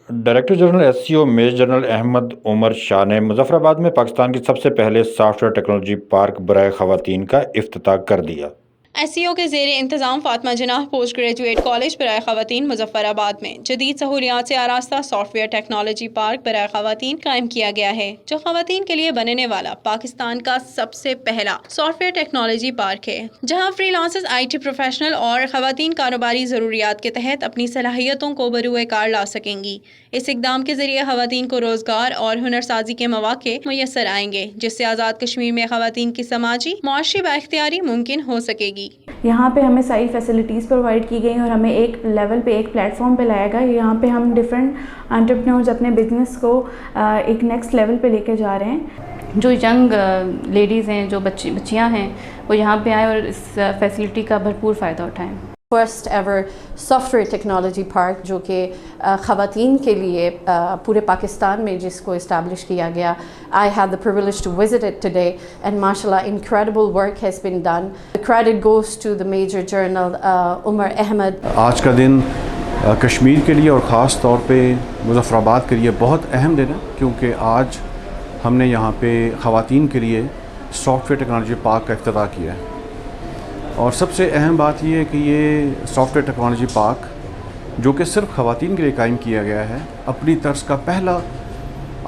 Director general SCO major general Ahmed Umar Shah ने मुजफ्फराबाद में पाकिस्तान के सबसे पहले सॉफ्टवेयर टेक्नोलॉजी पार्क बराए खवातीन का इफ्तिताह कर दिया। एससीओ के ज़ेरे इंतज़ाम Fatima Jinnah post graduate college बराए ख़वातीन मुजफ्फराबाद में जदीद सहूलियात से आरास्ता सॉफ्टवेयर टेक्नोलॉजी पार्क बराए ख़वातीन कायम किया गया है, जो ख़वातीन के लिए बनने वाला पाकिस्तान का सबसे पहला सॉफ्टवेयर टेक्नोलॉजी पार्क है, जहाँ फ्रीलांसर्स IT प्रोफेशनल और ख़वातीन कारोबारी ज़रूरियात के तहत अपनी सलाहियतों को बरूए कार ला सकेंगी। इस इक़दाम के ज़रिए ख़वातीन को रोज़गार और हुनरसाजी के मौक़े मुयस्सर आएंगे, जिससे आज़ाद कश्मीर में ख़वातीन की समाजी मुआशी बाइख्तियारी मुमकिन हो सकेगी। यहाँ पे हमें सारी फैसिलिटीज़ प्रोवाइड की गई और हमें एक लेवल पे, एक प्लेटफॉर्म पे लाया गया। यहाँ पे हम डिफरेंट एंटरप्रेन्योर्स अपने बिजनेस को एक नेक्स्ट लेवल पे लेके जा रहे हैं। जो यंग लेडीज़ हैं, जो बच्चियाँ हैं, वो यहाँ पे आए और इस फैसिलिटी का भरपूर फ़ायदा उठाएँ। First ever software technology park जो कि ख़वातीन के लिए पूरे पाकिस्तान में जिसको इस्टेब्लिश किया गया। I had the privilege to visit it today and माशाल्लाह incredible work has been done. The credit goes to the major general Umar Ahmed. आज का दिन कश्मीर के लिए और ख़ास तौर पे मुजफ्फराबाद के लिए बहुत अहम दिन है, क्योंकि आज हमने यहाँ पे ख़वातीन के लिए सॉफ्टवेयर टेक्नोलॉजी पार्क का इफ्तिताह किया है। और सबसे अहम बात यह है कि ये सॉफ्टवेयर टेक्नोलॉजी पार्क जो कि सिर्फ ख़वातीन के लिए कायम किया गया है, अपनी तर्ज का पहला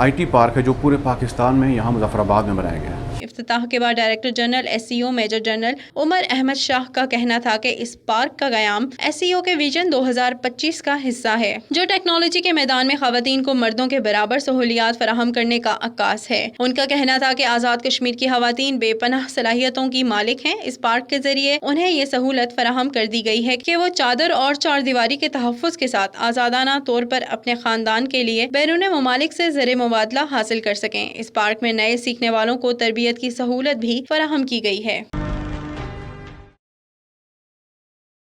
IT पार्क है जो पूरे पाकिस्तान में यहाँ मुजफ्फराबाद में बनाया गया है। इफ्तिताह के बाद director general SCO major general Umar Ahmed Shah का कहना था कि इस पार्क का क़याम एससीओ के विजन 2025 का हिस्सा है, जो टेक्नोलॉजी के मैदान में ख़वातीन को मर्दों के बराबर सहूलियात फराहम करने का अक्कास है। उनका कहना था कि आज़ाद कश्मीर की ख़वातीन बेपनाह सलाहियतों की मालिक हैं। इस पार्क के जरिए उन्हें ये सहूलत फराहम कर दी गई है कि वो चादर और चार दीवारी के तहफ़्फ़ुज़ के साथ आज़ादाना तौर पर अपने ख़ानदान के लिए बैरून ममालिक से ज़र मुबादला हासिल कर सकें। इस पार्क में नए सीखने वालों को तरबियत की सहूलत भी फराहम की गई है।